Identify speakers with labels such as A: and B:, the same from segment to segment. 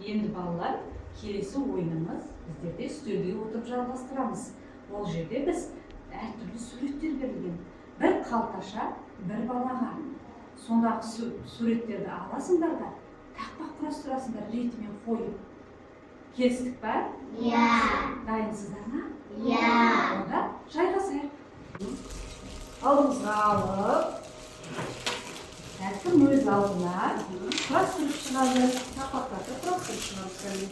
A: Endi balalar, kelesi oyunumuz bizlerde üstüde oturup жалғастырамыз. Ол жерде biz әртүрлі суреттер берілген. Bir қалташа, bir балаға. Сондағы суреттерді аласыңдар да, тақпақ құрастырасыңдар ретімен қойып. Келістік па?
B: Иә.
A: Дайынсыздар ма?
B: Иә.
A: Онда жайғасайық. Алдымызға алып, әркім өз алдына құрастырып шығады. Тақпақтарды құрастырып шығады.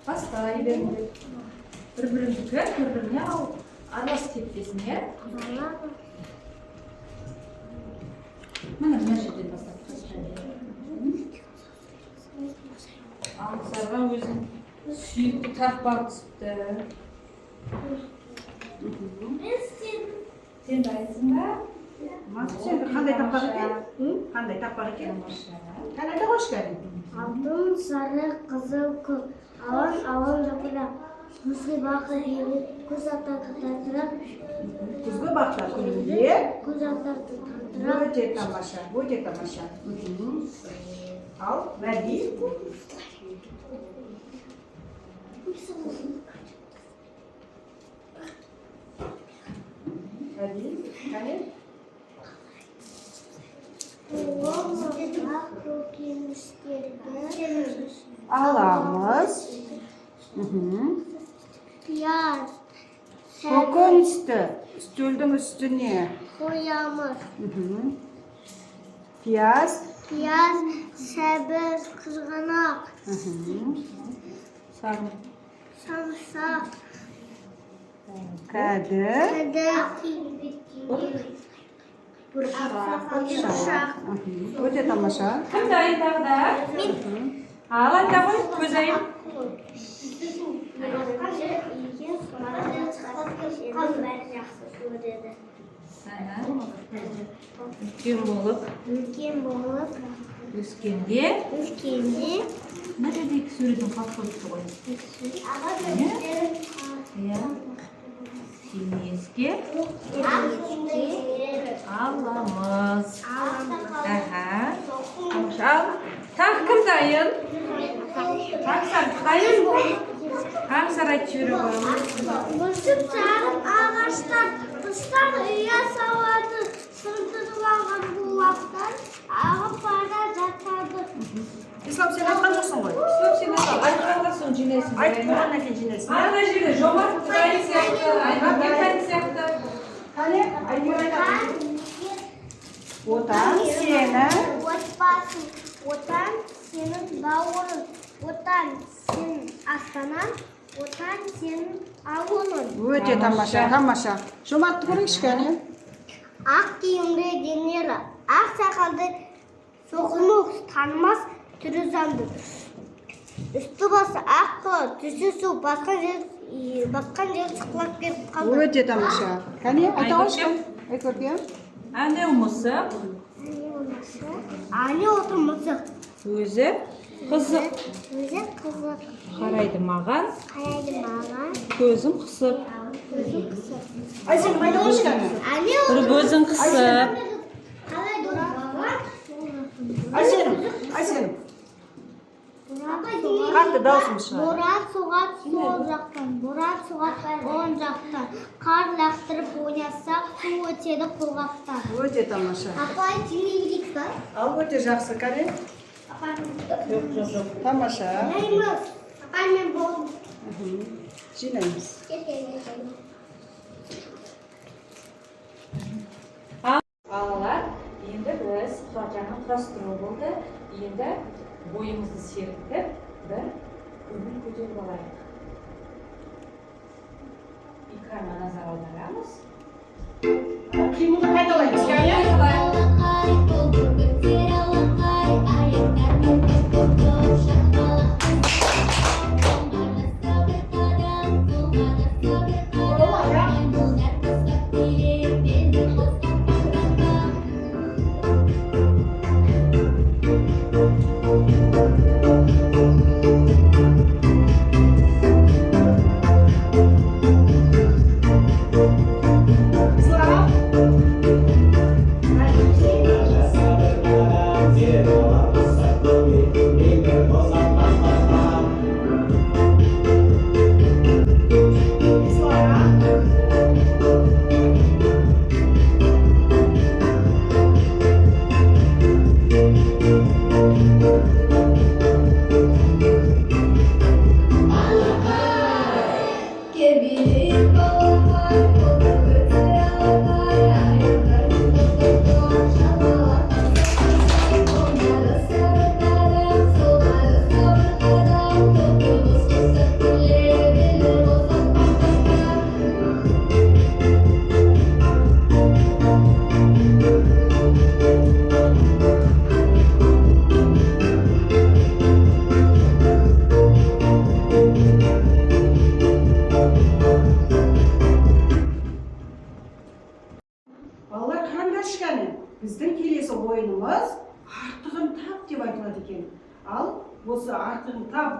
A: Бастай беріңдер. Bir-birinizdікі, bir-біріне араласып кетпесін, иә? Міне жерден бастап Аңсарға өзің сүйікті тақпақ түсіпті. Сен дайынсың ба?
C: Сен қандай тақпақ екен? Қандай тақпақ екен? Қандай қош келдің?
B: Алтын, сары, қызыл, көк. Алан жапырақ. Күзгі бақы келіп, күз аттарды тартырап.
C: Күзгі бақта күнде?
B: Күз аттарды тартырап.
C: Өте тамаша, өте тамаша. Ал, мәди. Мәди, қане? Аламыз.
B: Пияз.
C: Көкөністі үстелдің үстіне
B: Қоямыз.
C: Пияз.
B: Пияз, сәбіз, қызғанақ. Самсақ.
C: Кәді.
B: Бұршақ.
C: Өте тамаша.
A: Кім дайын тағы да? Ал, айта ғой, көз айын. Үлкен болып, өскенде мына суретін қалып қойыпты ғой. Сенеске аламыз. Ал, тағы кім дайын? Аңсар дайын бол. Аңсар айтып жібере қойыңыз.
B: Өсіп жарып ағаштар, құстар ұя салады, сыртырып алған бұлақтар, ағып бара жатады.
C: Ислам, сен айтқан жоқсың ғой?
A: Ислам, сен айтқанға соң жинайсың.
C: Айтқаннан кейін жинайсың.
A: Ана жерде жомарт дайын сияқты, айтқан сияқты.
C: Қане, айтып айтады. Отан сені.
B: Отбасың, отан сенің бауырың, отан сенің астанаң, отан сенің ауылың.
C: Өте тамаша, тамаша. Жомартты көріңізші кәне.
B: Ақ киімді денелі, ақ сақалды, соқымық танымас түрі заңды. Үсті басы ақ қылы, түсі су, басқан жер шықлап беріп қалды.
C: Өте тамаша. Кәне, айта қойшы. Айт көрген.
A: Әне ұмысы,
B: Ане отыр мұзық.
A: өзі қызық.
B: Өзі қызық.
A: Қарайды маған, көзім қысып.
C: Айсен, айта қойшы кәне.
B: Ане
A: Бір көзім қысып.
C: Айсен. Қатты даусым шығар.
B: Боран соғат сол жақтан, боран соғат оң жақтан. Қар лақтырып ойнасақ, су өтеді құрғақтан.
C: Өте тамаша.
B: Апай, жинейік па?
C: Ал өте жақсы кәне.
A: Жоқ.
C: Тамаша.
B: Жинаймыз. Апай, мен болдым.
C: Жинаймыз.
A: Балалар, енді біз жаңа құрастыру болды. Енді бойымызды серпіп, бір көңіл көтеріп алайық. Экранға назар аударамыз.
C: Қимылды қайталаймыз кәне. ойынымыз артығын тап деп айтылады екен. Ал осы артығын тап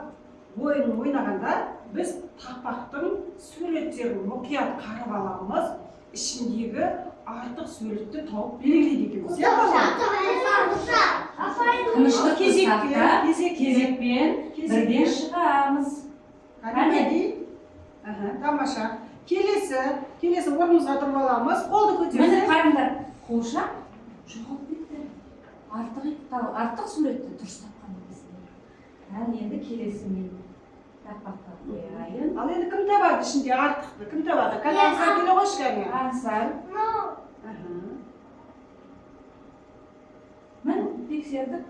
C: ойынын ойнағанда біз тақпақтың суреттерін мұқият қарап аламыз, ішіндегі артық суретті тауып белгілейді екенбіз.
A: Тыныштық кезекпен бірден шығамыз.
C: Тамаша. Келесі орнымызға тұрып аламыз. Қолды
A: Міне
C: көтерсек.
A: қараңдар, қуыршақ жоғалып кетті. Артық суретті дұрыс тапқан емеспін. Ал енді келесі мен тақпаққа қояйын.
C: Ал енді кім табады ішінде артықты? Кім табады? Ансар келе қойшы кәне.
A: Ансар. Мін тексердік.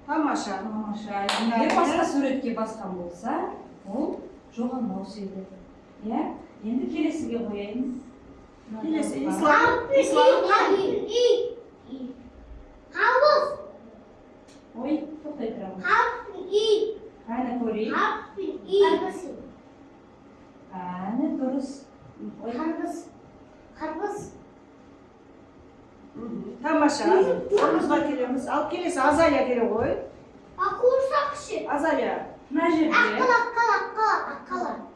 C: Тамаша.
A: Егер басқа суретке басқан болса, ол жоғалмау себебі. Иә? Енді келесіге қояйын.
C: Келесі ислам.
A: Ой, тоқтай тұрамын. Әне көрейін. Әне дұрыс.
C: Тамаша. Орнымызға келеміз. Ал келесі Азалия келе ғой. Азалия.
A: Мына жерде.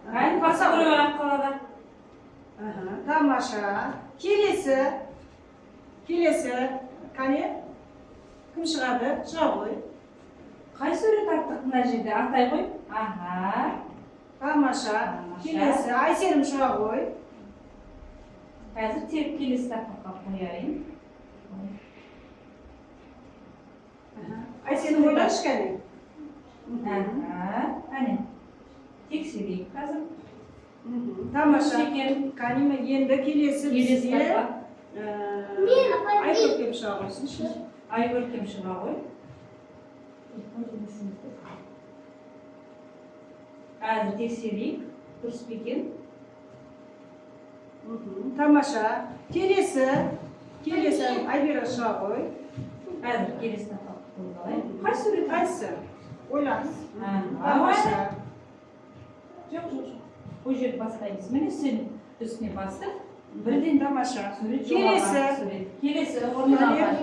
A: Әне баса көріп аққалада.
C: Тамаша. Келесі. Кәне? Кім шығады? Шыға ғой.
A: Қай сурет артық мына жерде? Атай ғой.
C: Тамаша. Келесі. Айсенім шыға ғой.
A: Қазір тек келесі тақпаққа қояйын.
C: Айсенім ойлашы кәне?
A: Әне. Тексерейік қазір.
C: Тамаша. Кәне енді келесі бізге Айкөркем шыға қойсыншы.
A: Айкөркем шыға ғой. Қазір тексерейік. Дұрыс па екен?
C: Тамаша. Келесі Айбера шыға ғой.
A: Қазір келесі тақпақ қойып. Қай сурет?
C: Қайсы? Ойлаңыз.
A: Тамаша. Жоқ. Бұл жерді бастаймыз. Міне сен үстіне бастып. Бірден
C: Тамаша.
A: Сурет жоғалған сурет. Келесі орнына алған.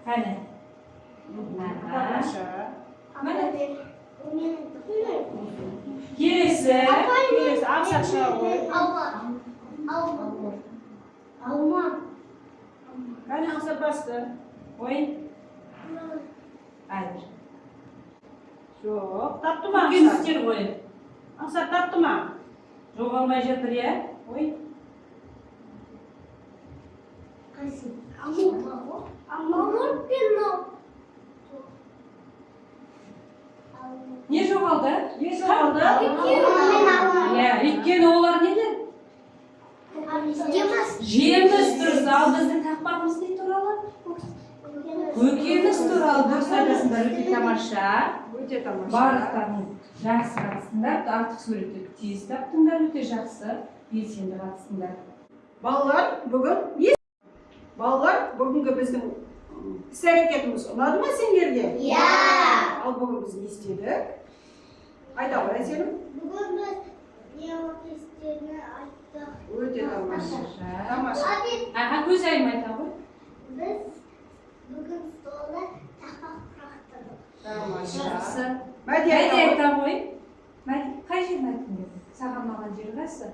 A: Қане.
C: Тамаша.
A: Келесі.
C: Ақсақ шыға ғой. Кәне ақсақ басты.
A: Ой. Әзір.
C: Жоқ. Тапты ма ақсақ?
A: Көкеністер ғой.
C: Ақсақ тапты ма?
A: Жоғалмай жатыр, е? Ой. Не жоғалды? Өйткені олар нелер? Жеміс дұрыс, ал біздің тақпағымыз не туралы? Көкеміз туралы дұрыс айтасыңдар, өте тамаша. Барлықтарың жақсы қатысыңдар, артық суретті тез таптыңдар, өте жақсы, белсенді қатысыңдар.
C: Балалар, бүгінгі біздің іс-әрекетіміз ұнады ма сендерге? Ал бүгін біз не істедік? Айта ғой, Айсенім?
B: Бүгін біз неокестерді айттық.
C: Өте тамаша.
A: Көз айым айта ғой.
B: Біз бүгін столда тақпақ құрақтырдық.
A: Жақсы.
C: Мәди
A: айта ғой. Қай жерін айттың деді? Саған маған жері қайсы?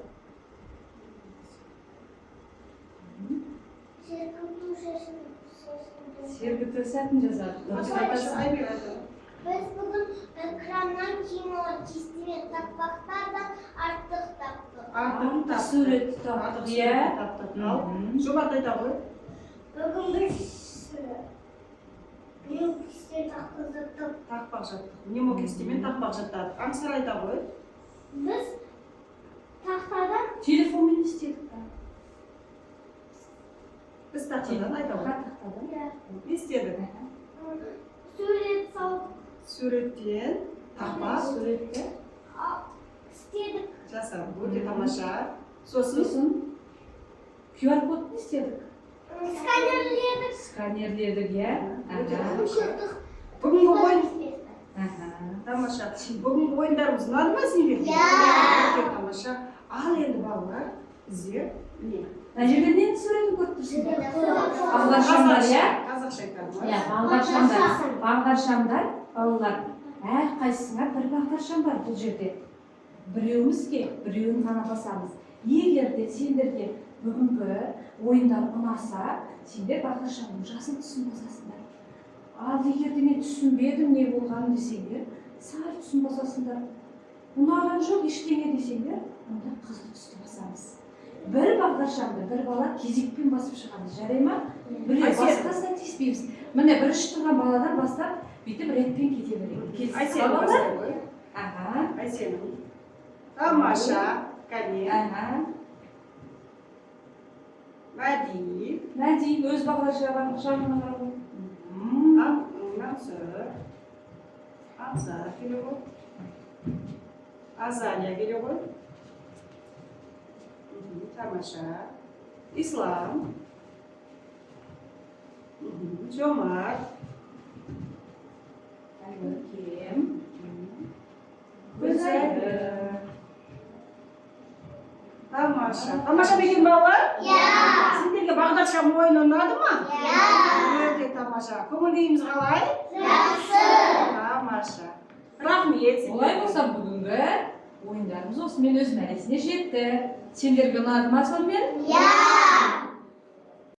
A: Сергіту сәтін жазады. Дұрыс айтасың.
B: Біз бүгін экраннан кино кестемен тақпақтардан артық таптық.
A: Артық суретті таптық, иә?
C: Жұмат айта ғой.
B: Бүгін біз неокестер тақпақ жаттық.
C: Тақпақ жаттық. Неокестемен тақпақ жаттадық. Аңсар айта ғой.
B: Біз тақтадан
A: Телефонмен істедік та.
C: Біз тақтадан айта ғой. Не істедік?
B: сурет салып
C: Суреттен тақпақ
A: Суретті
B: істедік.
C: жасадық. Өте тамаша. Сосын
A: QR-кодты істедік.
B: Сканерледік.
A: Иә?
C: Бүгінгі ойын тамаша. Бүгінгі ойындарымыз ұнады ма сендерге? Өте тамаша. Ал енді балалар, біздер
A: Мына жерде ненің суретін көріп тұрсыңдар? Бағдаршамдар, иә?
C: Қазақша айтамыз.
A: Иә, бағдаршамдар. Бағдаршамдар, балалар, әрқайсысына бір бағдаршам бар бұл жерде. Біреуімізге, біреуін ғана басамыз. Егер де сендерге бүгінгі ойындар ұнаса, сендер бағдаршамның жасыл түсін басасыңдар. Ал егер де мен түсінбедім не болғанын десеңдер, сары түсін басасыңдар. Ұнаған жоқ ештеңе десеңдер, онда қызыл түсті басамыз. Бір бағдаршамды бір бала кезекпен басып шығады, жарай ма? Біреу басқасына тиіспейміз. Міне бірінші тұрған баладан бастап, бүйтіп ретпен кете берейік.
C: Айсенім бастай ғой.
A: Аға.
C: Айсенім. Тамаша, кәне.
A: Аға.
C: Мәди.
A: Мәди, өз бағдаршамына қарау.
C: Мансұр. Ансар келе ғой. Азалия келе ғой. Тамаша. Ислам. Жомарт.
A: Көркем.
C: Гүлзайыр. Тамаша. Тамаша деген балалар?
B: Иә.
C: Сендерге бағдаршам ойын ұнады ма?
B: Иә.
C: Өте тамаша. Көңіл-күйіміз қалай?
B: Жақсы.
C: Тамаша. Рахмет.
A: Олай болса бүгінгі ойындарымыз осымен өз мәресіне жетті. Сендерге ұнады ма сонымен?
B: Иә.